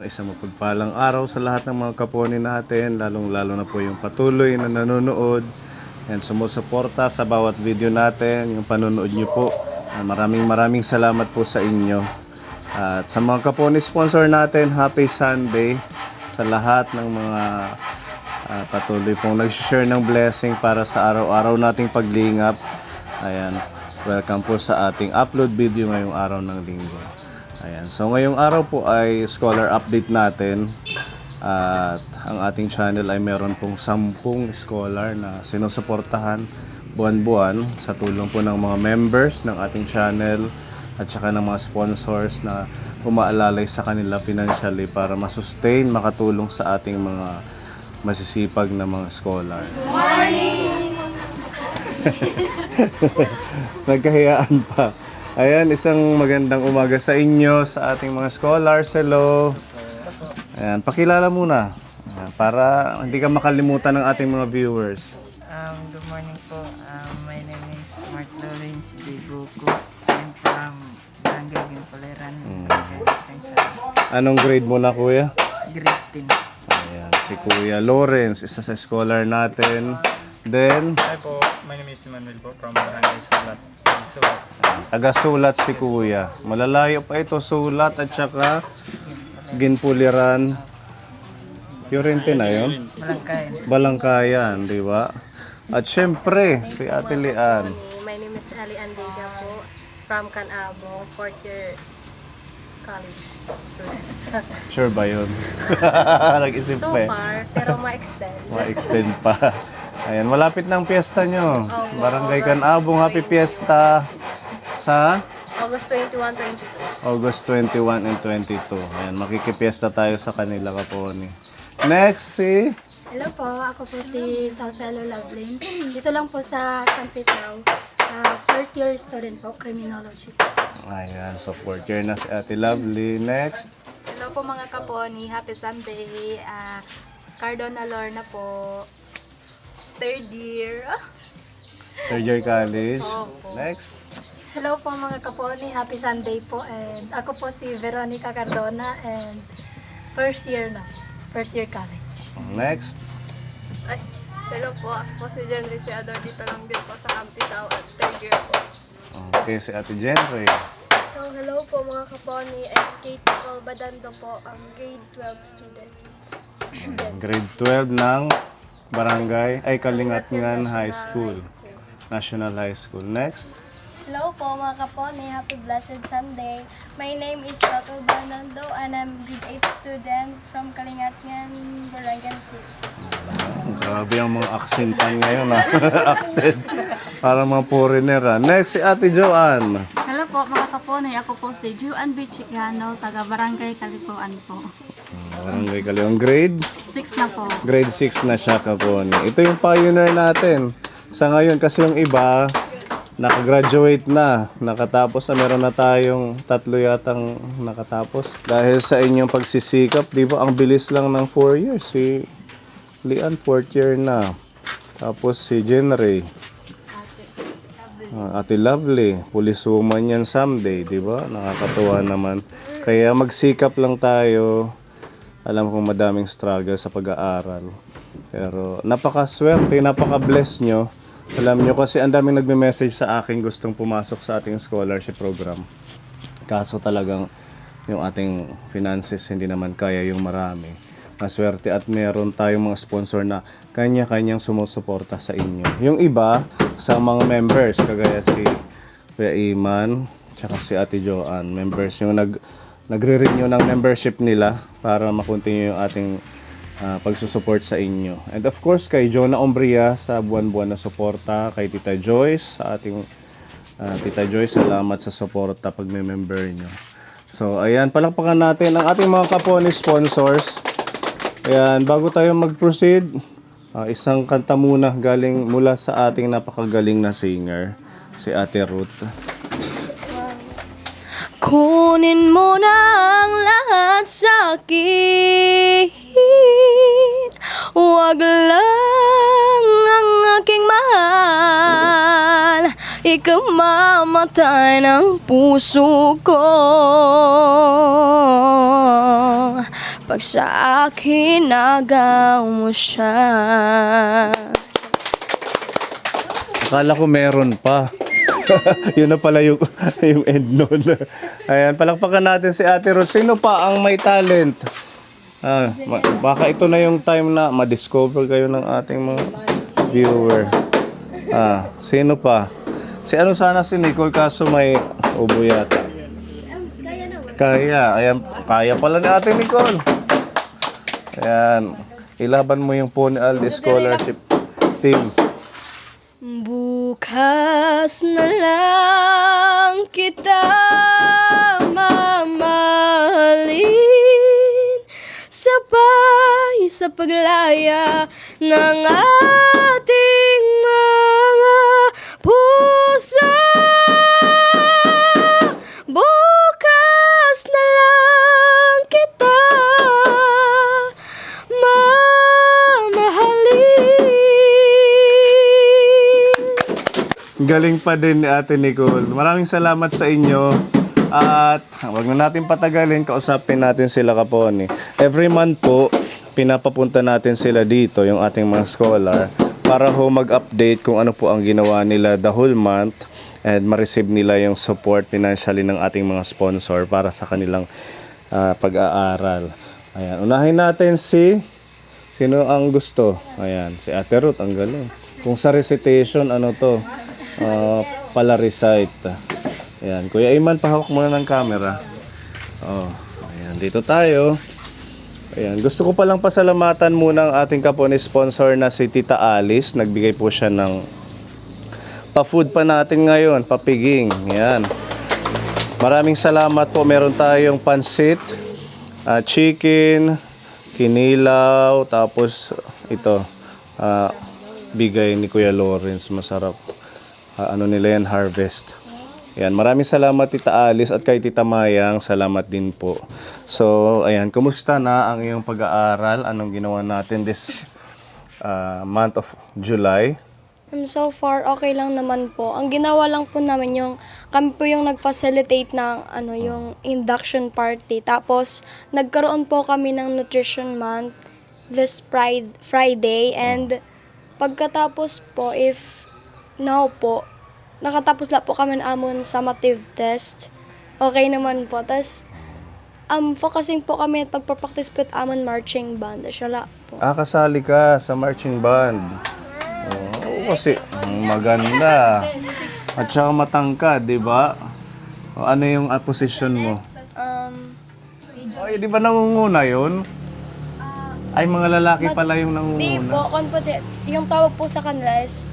Isang mapagpalang araw sa lahat ng mga kaponi natin, lalong-lalo na po yung patuloy na nanonood and sumusuporta sa bawat video natin, yung panonood nyo po. Maraming salamat po sa inyo. At sa mga kaponi sponsor natin, happy Sunday sa lahat ng mga patuloy pong nag-share ng blessing para sa araw-araw nating paglingap. Ayan, welcome po sa ating upload video ngayong araw ng linggo. Ayan. So ngayong araw po ay scholar update natin at ang ating channel ay meron pong 10 scholar na sinusuportahan buwan-buwan sa tulong po ng mga members ng ating channel at saka ng mga sponsors na umaalalay sa kanila financially para masustain, makatulong sa ating mga masisipag na mga scholar. Morning! Nagkahiyaan pa. Ayan, isang magandang umaga sa inyo, sa ating mga scholars. Hello. Ayan, pakilala muna. Ayan, para hindi ka makalimutan ng ating mga viewers. Good morning po. My name is Mark Lawrence de Buco. I'm from Barangay Gimpuleran, Eastern Side. Anong grade mo na, kuya? Grade 10. Ayan, si Kuya Lawrence, isa sa scholar natin. Then, Hi po, my name is Manuel po from Barangay Sulat. taga-sulat si Kuya. Malalayo pa ito, sulat at saka Ginpuliran. Yorente na yun? Malangkayan. Balangkayan, di ba? At syempre, si Ate Lian. My name is Ali Andiga po from Canabo, 4th year college student. Sure ba yun? Nag-isip So pa eh. far, pero ma-extend. Ma-extend pa. Ayan, malapit ng piyesta nyo. Opo, Barangay August Canabong, happy 20. fiesta sa August 21, 22. August 21 and 22. Ayan, makikipiesta tayo sa kanila, kaponi. Next, si... Hello po, ako po si Sauselo Loveling. Dito lang po sa Campisao. 4th year student po, criminology. Ayan, so 4th year na si Ate Lovely. Next, Hello po mga kaponi, happy Sunday. Cardona Lorna po, 3rd year. 3rd year college. Opo. Next, Hello po mga kaponi, happy Sunday po. And ako po si Veronica Cardona and first year college. next. Ay, hello po, ako po si Jen Riciador, dito lang din po sa Campisao at 3rd year po. Okay, si Ate Jenry. So, hello po mga kaponi. I'm Kate Nicole Badando po, ang grade 12 students. Grade 12 ng Barangay, Kalingatngan High School. National High School. Next. Hello po mga kaponi. Happy Blessed Sunday. My name is Raquel Banando and I'm grade 8 student from Kalingatngan, Barangay City. Grabe ang mga aksentan ngayon, ha? Accent. Parang mga foreigner, ha? Next, si Ate Joanne. Hello po mga kapone, ako po si Juan Bichigano, taga Barangay Kalipuan po. Barangay Kaliong. Grade? 6 na po. Grade 6 na siya, kaponi. Ito yung pioneer natin. Sa ngayon, kasi yung iba, nakagraduate na. Nakatapos na. Meron na tayong 3 yatang nakatapos. Dahil sa inyong pagsisikap, di ba, ang bilis lang ng 4 years. Si Lian, 4th year na. Tapos si Jenray. Ate Lovely, police woman yan someday, di ba? Nakakatuwa naman. Kaya magsikap lang tayo. Alam kong madaming struggle sa pag-aaral. Pero napakaswerte, napaka-bless nyo. Alam nyo kasi ang daming nagme-message sa akin gustong pumasok sa ating scholarship program. Kaso talagang yung ating finances hindi naman kaya yung marami. Maswerte at meron tayong mga sponsor na kanya-kanyang sumusuporta sa inyo. Yung iba, sa mga members, kagaya si Kuya Iman, tsaka si Ate Joanne. Members yung nagre-renew ng membership nila para makontinue yung ating pagsusupport sa inyo. And of course, kay Jonah Umbria sa buwan-buwan na suporta, kay Tita Joyce, sa ating Tita Joyce, salamat sa suporta pag may member nyo. So, ayan, palakpakan natin ang ating mga kaponi sponsors. Ayan, bago tayo mag-proceed, isang kanta muna galing mula sa ating napakagaling na singer, si Ate Ruth. Kunin mo na ang lahat sa akin. Huwag lang ang aking mahal. Ikaw mamatay ng puso ko. pag sa akin nagaw mo siya. Akala ko meron pa. Yun na pala yung, yung end nun. Ayan, palakpakan natin si Ate Ruth. Sino pa ang may talent? Baka ito na yung time na ma-discover kayo ng ating mga viewer. Sino pa? Si ano sana si Nicole kaso may ubo yata. Kaya, ayan, kaya pala ni Ate Nicole. Ayan, ilaban mo yung Pony Aldi Scholarship Team. Bukas na lang kita mamahalin, sabay sa paglaya ng ating mga puso. Bukas na lang kita mamahalin. Galing pa din ni Ate Nicole. Maraming salamat sa inyo. At wag na natin patagalin, kausapin natin sila Kaponi. Every month po, pinapapunta natin sila dito, yung ating mga scholar, para ho mag-update kung ano po ang ginawa nila the whole month and ma-receive nila yung support financially ng ating mga sponsor para sa kanilang pag-aaral. Ayan, unahin natin sino ang gusto? Ayan, si Ate Ruth, ang galing. Kung sa recitation, ano to? Pala-recite. Ayan, Kuya Iman, pahawak muna ng camera. Ayan, dito tayo. Ayan, gusto ko palang pasalamatan muna ang ating Kaponi sponsor na si Tita Alice. Nagbigay po siya ng pa-food pa natin ngayon, papiging. Ayan. Maraming salamat po. Meron tayong pansit, chicken, kinilaw, tapos ito, bigay ni Kuya Lawrence. Masarap. Ano nila yan, harvest. Ayan, maraming salamat Tita Alice at kay Tita Mayang, salamat din po. So, ayan, kumusta na ang iyong pag-aaral? Anong ginawa natin this month of July? So far, okay lang naman po. Ang ginawa lang po namin kami po yung nag-facilitate ng yung induction party. Tapos, nagkaroon po kami ng nutrition month this Friday. And pagkatapos po, nakatapos lang po kami ng amon summative test. Okay naman po. Tapos, focusing po kami at pagpapractice po at amon marching band. Siya po. Kasali ka sa marching band. Kasi maganda. At saka matangkad, di ba? Ano yung position mo? Ay, di ba nangunguna yun? Ay, mga lalaki pala yung Di nangunguna. po, yung tawag po sa kanila is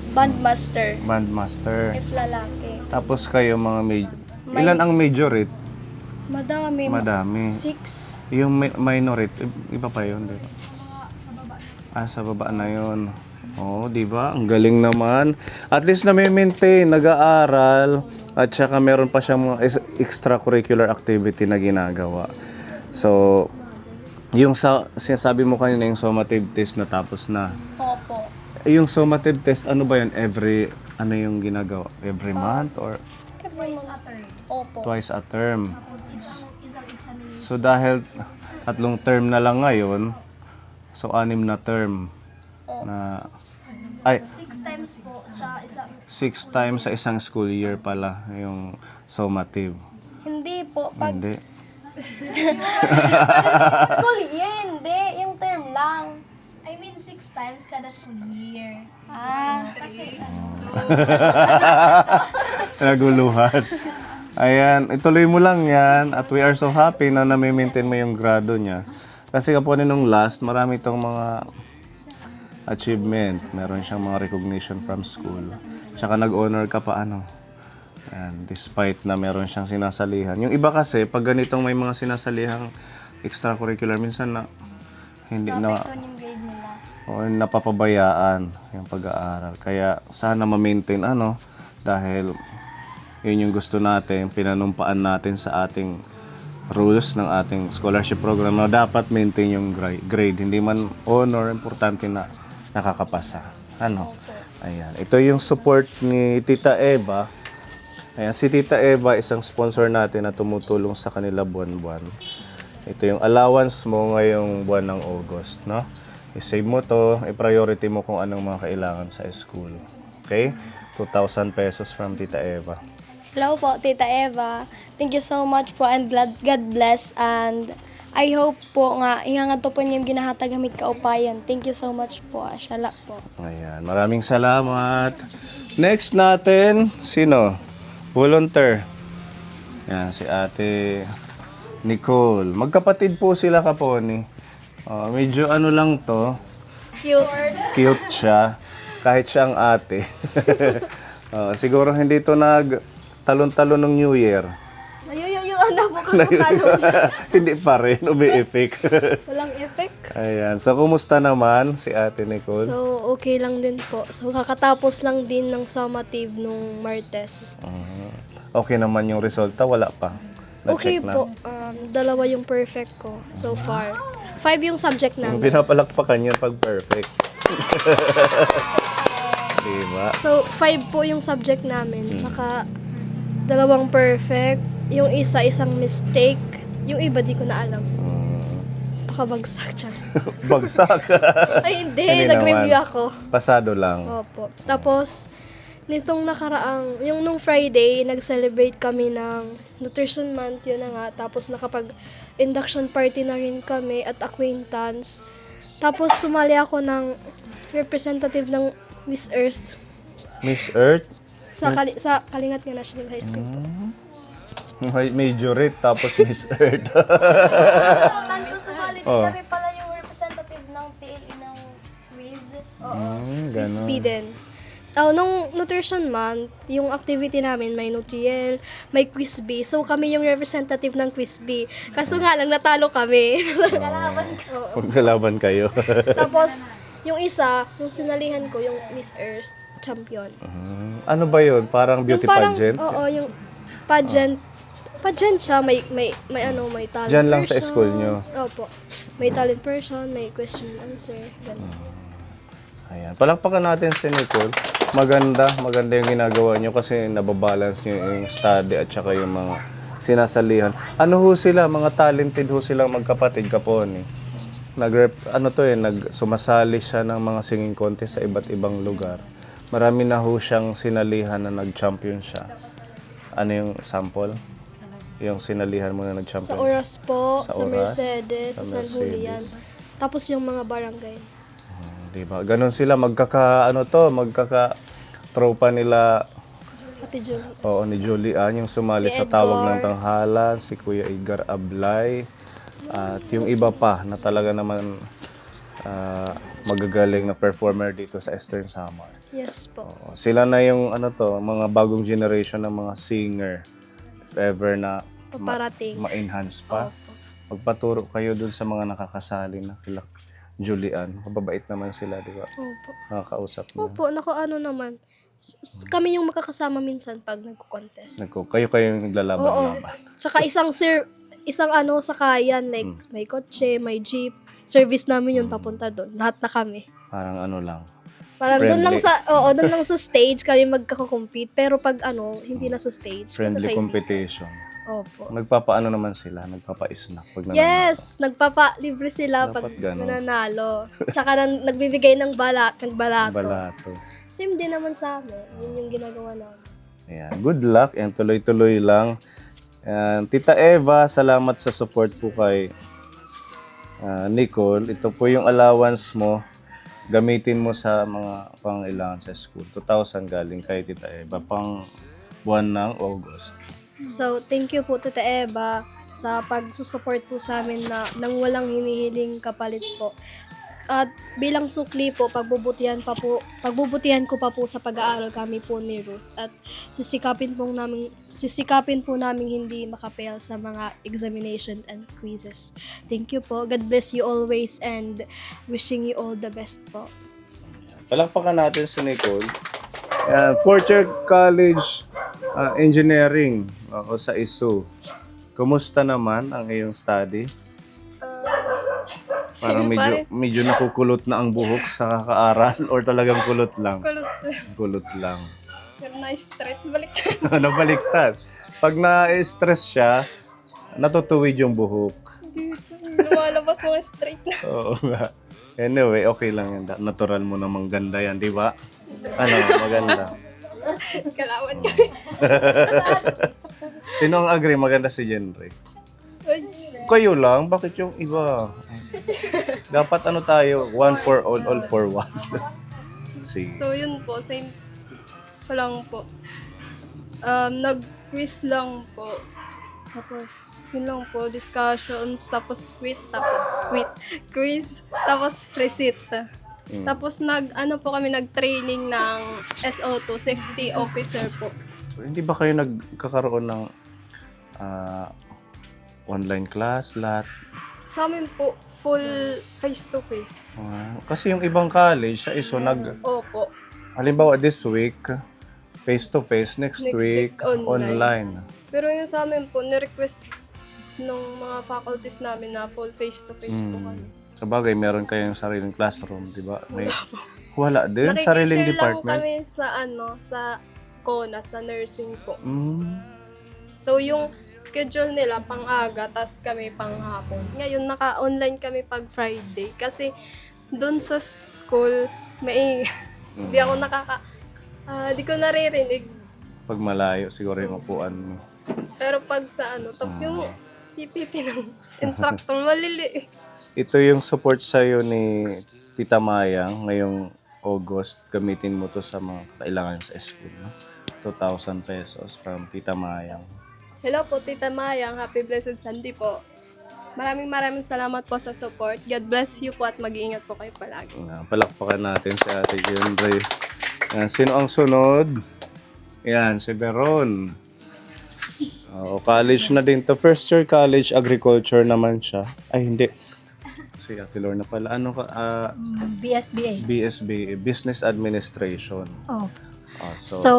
bandmaster. Bandmaster. If lalaki. Tapos kayo mga major. Ilan ang majorite? Madami. Madami. 6. Yung minority, iba pa yun, di ba? Sa baba na yun. Di ba? Ang galing naman. At least na-maintain, nag-aaral, at saka meron pa siyang mga extracurricular activity na ginagawa. So, yung sinasabi mo kanina, yung summative test natapos na. Opo. Yung summative test, ano ba yun? Ano yung ginagawa? Every month or Twice a term. Opo. twice a term? Tapos isang examination. So, dahil 3 term na lang ngayon, so 6 na term na 6 times po sa isang... 6 times sa isang school year pala yung summative. Hindi po. Pag Hindi. school year, hindi. Yung term lang. I mean, 6 times kada school year. Kasi Naguluhan. Ayan, ituloy mo lang yan. At we are so happy na nami-maintain mo yung grado niya. Kasi kapag nung last, marami itong mga achievement. Meron siyang mga recognition from school. Tsaka nag-honor ka pa Ayan, despite na meron siyang sinasalihan. Yung iba kasi, pag ganitong may mga sinasalihang extracurricular, minsan na hindi na yung grade nila. o napapabayaan yung pag-aaral. Kaya sana ma-maintain dahil yun yung gusto natin, pinanumpaan natin sa ating rules ng ating scholarship program na dapat maintain yung grade. Hindi man honor, importante na nakakapasa. Ayan. Ito yung support ni Tita Eva. Ayan, si Tita Eva, isang sponsor natin na tumutulong sa kanila buwan-buwan. Ito yung allowance mo ngayong buwan ng August, no? I-save mo to, i-priority mo kung anong mga kailangan sa school. Okay? 2,000 pesos from Tita Eva. Hello po, Tita Eva. Thank you so much po and God bless. And I hope po nga, ingangat po niyong ginahatag hamit kaupayan. Thank you so much po. Ashala po. Ayan, maraming salamat. Next natin, sino? Volunteer. Yan, si Ate Nicole. Magkapatid po sila, Kaponi. Medyo ano lang to. Cute siya. Kahit siya ang ate. Siguro hindi to talon-talon ng New Year. Yung ano po kakatalo. Hindi pa rin, umi-epic. Walang effect. Ayan. So, kumusta naman si Ate Nicole? So, okay lang din po. So, kakatapos lang din ng summative nung Martes. Okay naman yung resulta? Wala pa? Okay Na-check na? po. 2 yung perfect ko so far. 5 yung subject namin. Pinapalakpakan yun pag perfect. Diba? So, 5 po yung subject namin. Tsaka, 2 perfect. Yung isang mistake. Yung iba di ko na alam. Baka bagsak siya. Bagsak. Ay, hindi. Hindi Nag-review naman. ako. Pasado lang. Opo. Tapos, nitong nakaraang, yung nung Friday, nag-celebrate kami ng Nutrition Month, yun na nga. Tapos nakapag-induction party na rin kami at acquaintance. Tapos sumali ako ng representative ng Miss Earth Miss Earth? sa Kalingat nga National High School po. Majorate, tapos Miss Earth. Sumali Oh. kami pala yung representative ng TLE ng quiz. Miss Ganon. B din. Nung Nutrition Month, yung activity namin may Nutriel, may Quiz B. So kami yung representative ng Quiz B. Kaso nga lang, natalo kami. Oo. Magkalaban kayo. Tapos, yung isa, yung sinalihan ko, yung Miss Earth champion. Ano ba yun? Parang beauty Yung parang, pageant? Oo, yung pageant. Pageant siya, may talent Diyan lang person. sa school nyo? Opo. May talent person, may question and answer. Ganun. Ayan. Palakpakan natin si Nicole. Maganda yung ginagawa nyo kasi nababalance nyo yung study at saka yung mga sinasalihan. Ano ho sila? Mga talented ho silang magkapatid, Kaponi. Sumasali siya ng mga singing contest sa iba't ibang lugar. Marami na ho siyang sinalihan na nag-champion siya. Ano yung sample? Yung sinalihan mo na nag-champion? Sa Oras po, Sa sa Oras, Mercedes, sa sa San Julian. Tapos yung mga barangay. Diba? Ganon sila, magkaka-tropa nila, Ate Julie. ni Julian, yung sumali Si sa Tawag ng Edgar. Tanghalan, si Kuya Edgar Ablay, at yung iba pa na talaga naman magagaling na performer dito sa Eastern Samar. Yes po. Sila na yung mga bagong generation ng mga singer. If ever na Paparating. ma-enhance pa. Opo. Magpaturo kayo dun sa mga nakakasali na kila Julian. Mababait naman sila, di ba? Opo. Nakakausap mo. Opo, naman. Kami yung makakasama minsan pag nagko-contest. Kayo yung naglalaban-laban. Tsaka isang sakayan, like may kotse, may jeep. Service namin yun papunta doon. Lahat na kami. Parang lang. Parang doon lang Friendly. doon lang sa stage kami magkaka-compete. Pero pag hindi na sa stage. Friendly magkakaibigan. competition. Opo. Nagpapaano naman sila? Nagpapa-snack pag nananalo. Yes! Nagpapa-libre sila pag Dapat ganun. nananalo. Tsaka nagbibigay ng nagbalato. Balato. Same din naman sa amin. Yun yung ginagawa namin. Ayan. Good luck and tuloy-tuloy lang. And Tita Eva, salamat sa support po kay Nicole. Ito po yung allowance mo. Gamitin mo sa mga pangailangan sa school. 2,000 galing kay Tita Eva pang buwan ng August. So, thank you po Tita Eva sa pagsusupport po sa amin na nang walang hinihiling kapalit po. At bilang sukli po, pagbubutihan ko pa po sa pag-aaral kami po ni Ruth. At sisikapin po namin hindi makapail sa mga examination and quizzes. Thank you po. God bless you always and wishing you all the best po. Palakpakan natin si Nicole. Fourth year college engineering o sa ISU. Kumusta naman ang iyong study? Parang medyo nakukulot na ang buhok sa kakaaral or talagang kulot lang? Kulot lang. Pero na-stress, baliktad. Nabaliktad. Pag na-stress siya, natutuwid yung buhok. lumalabas mga straight na. Oo nga. Anyway, okay lang yan. Natural mo namang ganda yan, di ba? Ano, maganda. Kalawan kami. Sino ang agree maganda si Jenry? Ay, Kayo lang? Bakit yung iba? Dapat ano tayo? One for all for one. Sige. so yun po, same ko lang po. Nag-quiz lang po. Tapos, yun lang po, discussions, tapos quiz, tapos receipt. Tapos ano po kami, nag-training ng SO2, Safety Officer po. Hindi ba kayo nagkakaroon ng online class, lahat? Sa amin po, full face-to-face. Kasi yung ibang college, sa ISO, Opo. halimbawa this week, face-to-face, next Next week, week, online. online. Pero yung sa amin po, ni-request nung mga faculties namin na full face-to-face po kami. Sabagay, meron kayong sariling classroom, di ba? Wala din, Nakikishare sariling lang department. kami sa CONA, sa nursing po. Mm. So, yung schedule nila pang-aga, tas kami pang-hapon. Ngayon, naka-online kami pag Friday. Kasi, doon sa school, di ako di ko naririnig. Pag malayo, siguro yung upuan mo. Pero pag sa tapos yung PPT ng instructor, maliliit. Ito yung support sa'yo ni Tita Mayang ngayong August. Gamitin mo to sa mga kailangan sa school. No? 2,000 pesos from Tita Mayang. Hello po, Tita Mayang. Happy Blessed Sunday po. Maraming salamat po sa support. God bless you po at mag-iingat po kayo palagi. Palakpakan natin si Ate Jenry. Sino ang sunod? Yan, si Veron. College na din to. First year college, agriculture naman siya. Ay, hindi. Si Ate Lorna pala. Ano ka? BSBA. BSB, Business Administration. Oh. So, So,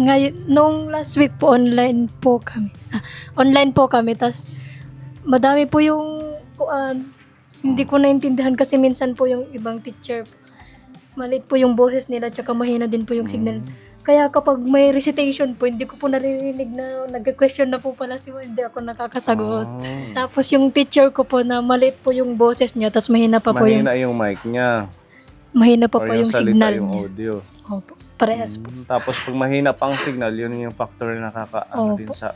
ngayon, nung last week po, online po kami. Online po kami, tas madami po yung hindi ko naintindihan kasi minsan po yung ibang teacher, maliit po yung boses nila, tsaka mahina din po yung signal. Kaya kapag may recitation po, hindi ko po naririnig na nag-question na po pala hindi ako nakakasagot. Tapos yung teacher ko po na maliit po yung boses niya, tas mahina pa po mahina yung mic niya. mahina pa Or po yung salita, signal yung niya. audio. Opo, parehas po. Tapos pag mahina pa ang signal, yun yung factor na nakakaano din Opo. sa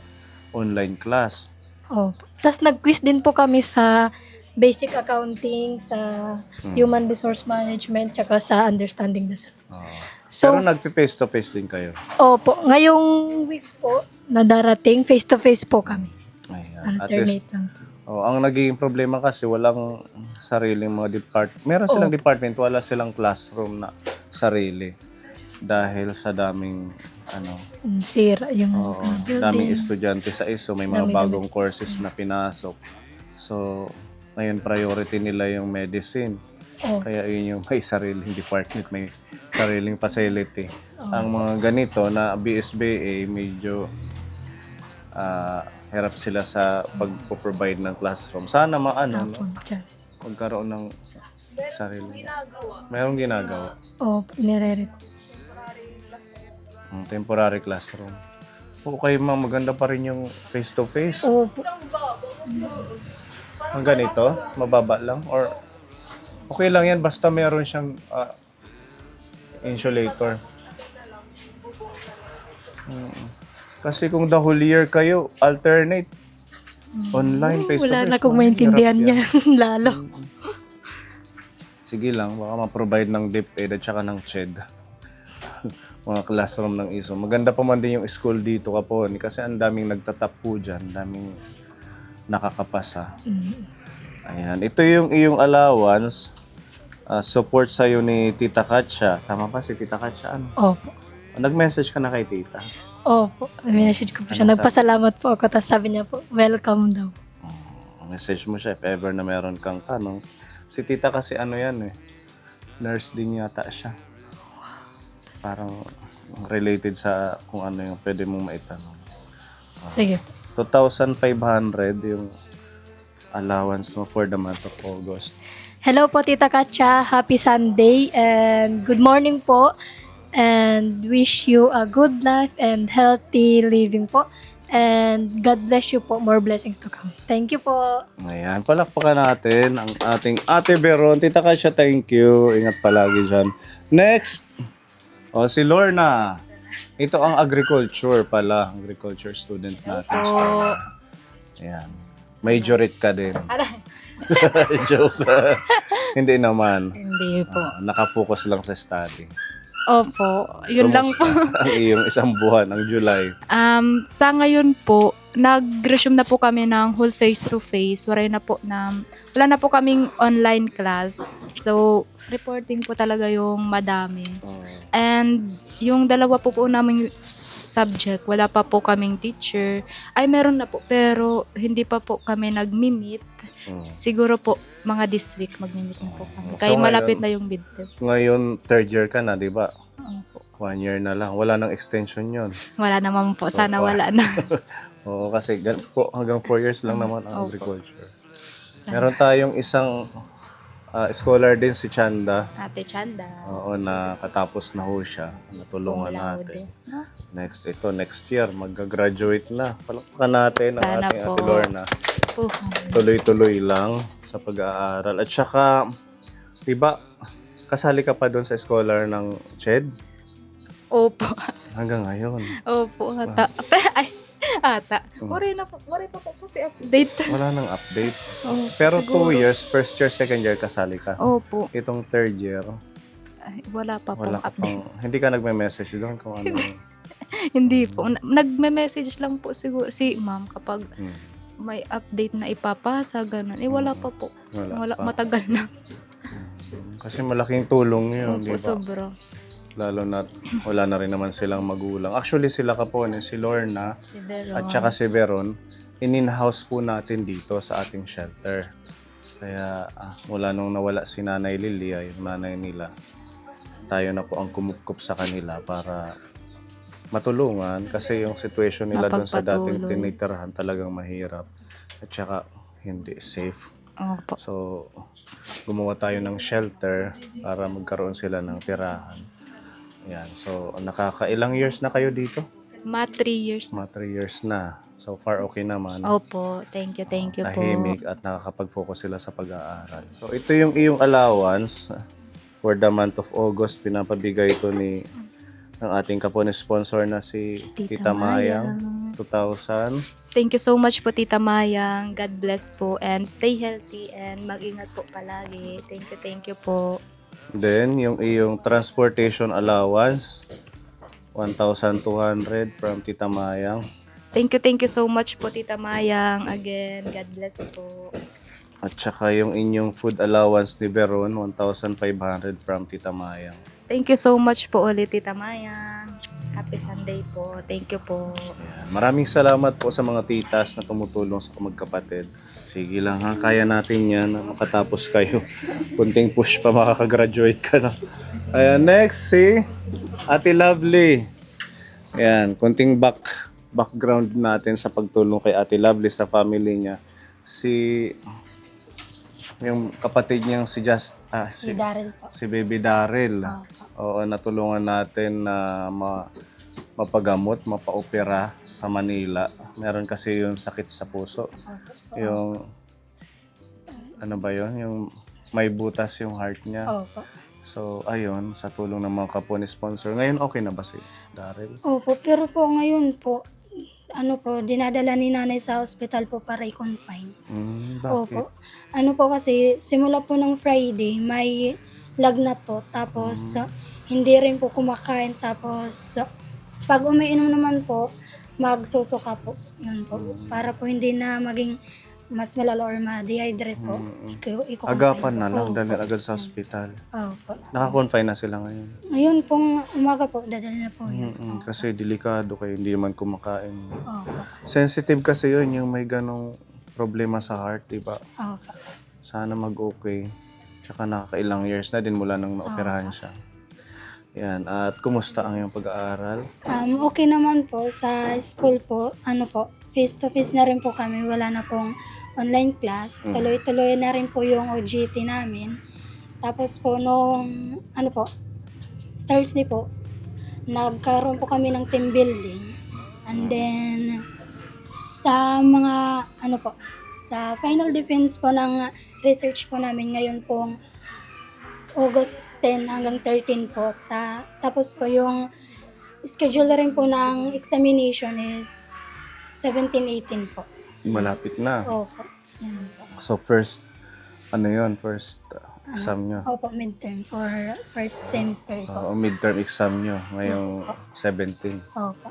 online class. Opo. Tapos nag-quiz din po kami sa basic accounting, sa human resource management, tsaka sa understanding the self. So, Pero nag-face-to-face din kayo. opo, ngayong week po na darating, face-to-face po kami. Ayan. At least, Alternate lang. ang nagiging problema kasi walang sariling mga department. Meron silang department, wala silang classroom na sarili. Dahil sa daming Sira yung daming building. estudyante sa ISO, may mga Dami-dami. bagong courses na pinasok. So, ngayon priority nila yung medicine. Oh. Kaya yun yung may sariling department, may sariling facility. Ang mga ganito na BSBA, medyo hirap sila sa pag-provide ng classroom. Sana maano, no? Magkaroon ng sarili. Mayroong ginagawa. Nire-record. Temporary classroom. Okay, maganda pa rin yung face-to-face. Opo. Ang ganito, mababa lang? Or okay lang yan, basta meron siyang insulator. Kasi kung the whole year kayo, alternate. Online, face-to-face. Wala na akong mahirap maintindihan yan. niya. Lalo. Sige lang, baka ma-provide ng DepEd at saka ng CHED. Mga classroom ng ISO. Maganda pa man din yung school dito, Kaponi, kasi ang daming nagtatap po dyan, daming nakakapasa. Ayan, ito yung iyong allowance, support sa'yo ni Tita Katya. Tama ba si Tita Katya? Ano? Opo. Nag-message ka na kay Tita? Opo. Message ko po siya. Nagpasalamat po ako. Tapos sabi niya po, welcome daw. Message mo siya if ever na meron kang tanong. Si Tita kasi nurse din yata siya. Parang related sa kung ano yung pwede mong maitanong. Sige. 2,500 yung allowance mo for the month of August. Hello po, Tita Katya. Happy Sunday and good morning po. And wish you a good life and healthy living po. And God bless you po. More blessings to come. Thank you po. Ayan, palakpakan natin ang ating Ate Veron. Tita Kasia, thank you. Ingat palagi dyan. Next, si Lorna. Ito ang agriculture pala. Agriculture student natin. Po. Ayan. Majorette ka din. Joke. Hindi naman. Hindi po. Nakafocus lang sa study. Opo, yun lang po. Kumusta ang iyong isang buwan, ang July? Sa ngayon po, nag-resume na po kami ng whole face-to-face. Wala na po kaming online class. So, reporting po talaga yung madami. And yung dalawa po naming subject, wala pa po kaming teacher. Ay, meron na po, pero hindi pa po kami nag-meet. Siguro po, mga this week mag-meet na po kami. Kaya So, malapit ngayon- na yung midterm. Ngayon, third year ka na, di ba? Opo. 1 year na lang. Wala nang extension yon. Wala naman po. Sana Opo. wala na. Oo, kasi hanggang 4 years lang naman ang Opo. agriculture. Sana. Meron tayong isang scholar din, si Chanda. Ate Chanda. Oo, nakatapos na ho siya. Natulungan Cum laude. natin. Next year, mag-graduate na. Palakpakan natin ang Sana ating po. Ate Lorna. Oh. Tuloy-tuloy lang sa pag-aaral. At saka, diba, kasali ka pa doon sa scholar ng CHED Opo. hanggang ngayon. Opo, ata. Ay, ata. Wari pa po kasi update. Wala nang update. Opo, Pero siguro. 2 years, first year, second year, kasali ka. Opo. Itong third year, Ay, wala pa po wala ka update. pang, hindi ka nagme-message doon kung ano. Hindi po. Nagme-message lang po siguro si ma'am kapag Hmm, may update na ipapasa, ganun. Wala pa po. wala pa. Matagal na. Kasi malaking tulong yun, di Opo, ba? sobra. Lalo na wala na rin naman silang magulang. Actually, sila kapon, si Lorna Si Deron. at saka si Veron, in-house po natin dito sa ating shelter. Kaya mula nung nawala si Nanay Lilia, yung nanay nila, tayo na po ang kumupkup sa kanila para matulungan kasi yung situation nila doon sa dating Mapagpatuloy. tinitirahan talagang mahirap at saka hindi safe. Opo. So, gumawa tayo ng shelter para magkaroon sila ng tirahan. Yan. So, nakakailang years na kayo dito? 3 years. Mga 3 years na. So far, okay naman. Opo, thank you po. Tahimik at nakakapag-focus sila sa pag-aaral. So, ito yung iyong allowance for the month of August. Pinapabigay ito ng ating kapon sponsor na si Tita Mayang. 2,000. Thank you so much po, Tita Mayang. God bless po and stay healthy and mag-ingat po palagi. Thank you po. Then, yung iyong transportation allowance, 1,200 from Tita Mayang. Thank you so much po, Tita Mayang. Again, God bless po. At saka yung inyong food allowance ni Veron, 1,500 from Tita Mayang. Thank you so much po ulit, Tita Mayang. Happy Sunday po. Thank you po. Ayan. Maraming salamat po sa mga titas na tumutulong sa magkapatid. Sige lang ha, kaya natin yan na makatapos kayo. Kunting push pa makakagraduate ka na. Ayan, next si Ate Lovely. Ayan, kunting background natin sa pagtulong kay Ate Lovely sa family niya. Yung kapatid niyang si Daryl po. si Baby Daryl. Oo, natulungan natin na mapagamot, mapaopera sa Manila. Meron kasi yung sakit sa puso. Yung, ano ba yun? Yung may butas yung heart niya. Opo. So, ayun, sa tulong ng mga kapwa ni sponsor. Ngayon, okay na ba si Daryl? Opo, pero po ngayon po, dinadala ni nanay sa ospital po para i-confine. Bakit? Opo. Po kasi, simula po ng Friday, may lagnat po. Tapos, hindi rin po kumakain. Tapos, pag umiinom naman po, magsusuka po. Yun po. Para po hindi na maging mas malala or ma-dehydrate po. Agapan na lang, dahil agad sa ospital. Opo. Naka-confine na sila ngayon. Ngayon pong umaga po, dadali na po yun. Kasi delikado kayo, hindi man kumakain. Opo. Sensitive kasi yun, yung may ganong problema sa heart, di ba? Opo. Sana mag-okay. Tsaka nakakailang years na din mula nang naoperahan siya. Yan. At kumusta ang iyong pag-aaral? Okay naman po sa school po. Face-to-face na rin po kami. Wala na pong online class. Tuloy-tuloy na rin po yung OJT namin. Tapos po nung Thursday po, nagkaroon po kami ng team building. And then, Sa mga, ano po, sa final defense po ng research po namin ngayon pong August 10 hanggang 13 po. Tapos po yung schedule rin po ng examination is 17-18 po. Malapit na. Opo. Yan po. So first, ano yun? First exam nyo. Opo, midterm for first semester po. Midterm exam nyo ngayong Yes 17. Opo.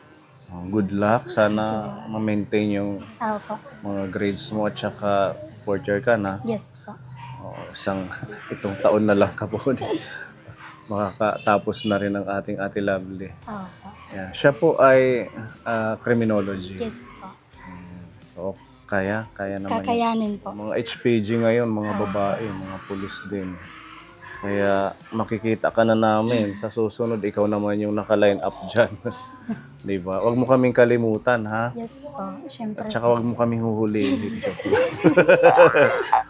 Good luck. Sana ma-maintain yung Opo. mga grades mo at saka fourth year ka na. Yes po. Itong taon na lang ka po. Makakatapos na rin ang ating Ate Lovely. Opo. Yeah. Siya po ay criminology. Yes po. So, kaya naman. Kakayanin po. Mga HPG ngayon, mga babae, mga pulis din. Kaya makikita ka na namin sa susunod, ikaw naman yung naka-line up dyan. Di ba? Huwag mo kaming kalimutan, ha? Yes po. Siyempre At saka po. huwag mo kaming huhulihin. Joke lang.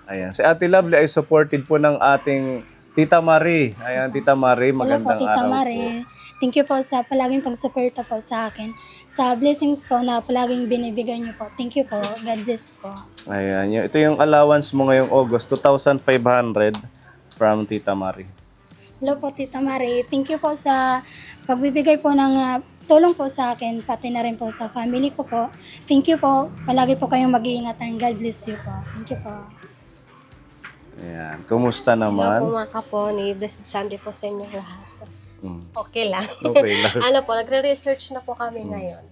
Ayan. Si Ate Lovely ay supported po ng ating Tita Marie. Ayan, Tita Marie, Hello po, magandang Tita araw Mare. Thank you po sa palaging pagsuporta po sa akin. Sa blessings po na palaging binibigay niyo po. Thank you po. God bless po. po. Ayan. Ito yung allowance mo ngayong August, 2,500 from Tita Marie. Hello po, Tita Mare. Thank you po sa pagbibigay po ng tulong po sa akin, pati na rin po sa family ko po. Thank you po. Palagi po kayong mag-iingatan. God bless you po. Thank you po. Ayan. Kumusta Hello po naman? mga kaponi, blessed Sunday po sa inyong lahat. Okay lang. Okay lang. Ano po, nagre-research na po kami ngayon.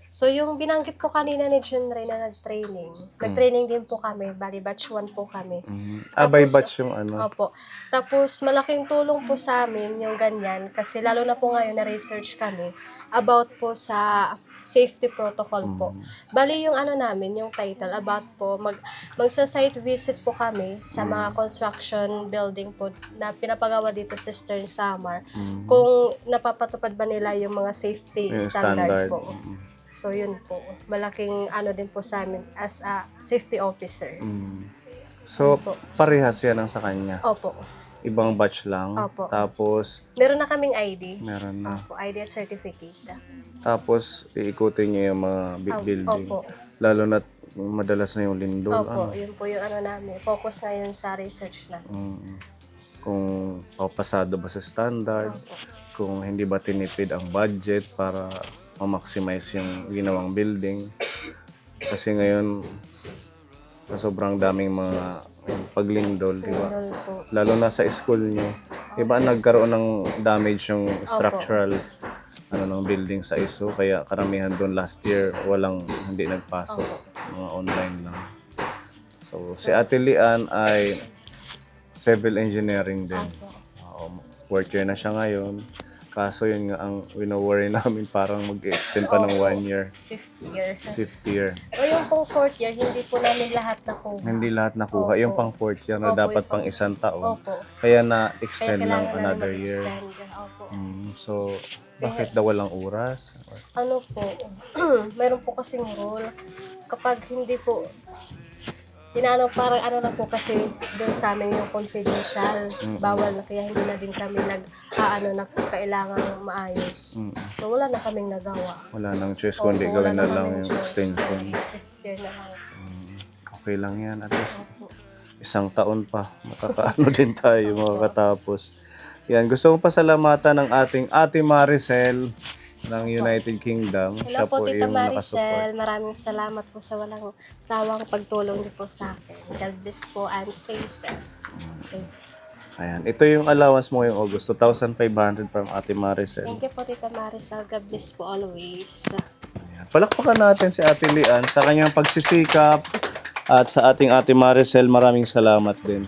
So yung binanggit po kanina ni Junray na nag-training din po kami, bali batch 1 po kami. By Tapos, batch yung ano. Opo. Tapos malaking tulong po sa amin yung ganyan kasi lalo na po ngayon na research kami about po sa safety protocol po. Bali yung ano namin, yung title about po, magsa-site visit po kami sa mga construction building po na pinapagawa dito sa Eastern Samar. Kung napapatupad ba nila yung mga safety Yung standard po. Mm. So yun po, malaking ano din po sa amin as a safety officer. So, parehas yan ang sa kanya. Opo. Ibang batch lang. Opo. Tapos, Meron na kaming ID. meron na. Opo, ID certificate. Tapos, iikutin niyo yung mga building. Opo. Lalo na madalas na yung lindol. Opo, Ano? yun po yung ano namin. Focus ngayon sa research na. Kung pasado ba sa standard, kung hindi ba tinipid ang budget para ma-maximize yung ginawang building. Kasi ngayon, sa sobrang daming mga paglindol, di ba? Ganun po. Lalo na sa school nyo, iba nagkaroon ng damage yung structural ng building sa ISO, kaya karamihan doon last year hindi nagpasok, mga online lang. So si Ate Lian ay civil engineering din. Fourth year na siya ngayon. Kaso yun nga ang wino-worry namin, parang mag-extend pa ng 1 year, Fifth year. fifth year. O yung pong fourth year, hindi po namin lahat nakuha. Hindi lahat nakuha. Opo. Yung pang fourth year na Opo, dapat yung pang isang taon. Opo. Kaya Kaya na-extend ng kailangan another namin year. mag-extend. Opo. So, bakit daw walang oras? Ano po, meron po kasing rule. Kapag hindi po, parang ano na po kasi doon sa amin yung confidential. Bawal na, kaya hindi na din kami na kailangan maayos. So wala na kaming nagawa. Wala nang choice, Opo, kundi wala gawin na na lang yung kaming choice. extension. Fifth year na lang. Okay lang yan. At least, isang taon pa. Makakaano din tayo, makakatapos. Yan, gusto kong pasalamatan ng ating Ate Maricel ng United Kingdom. Hello po, Tita yung Maricel. nakasupport. Maraming salamat po sa walang sawang pagtulong niyo po sa akin. God bless po and stay safe. Ayan, ito yung allowance mo ngayong August, 2,500 from Ate Maricel. Thank you po, Tita Maricel. God bless po always. Ayan. Palakpakan natin si Ate Lian sa kanyang pagsisikap at sa ating Ate Maricel, maraming salamat din.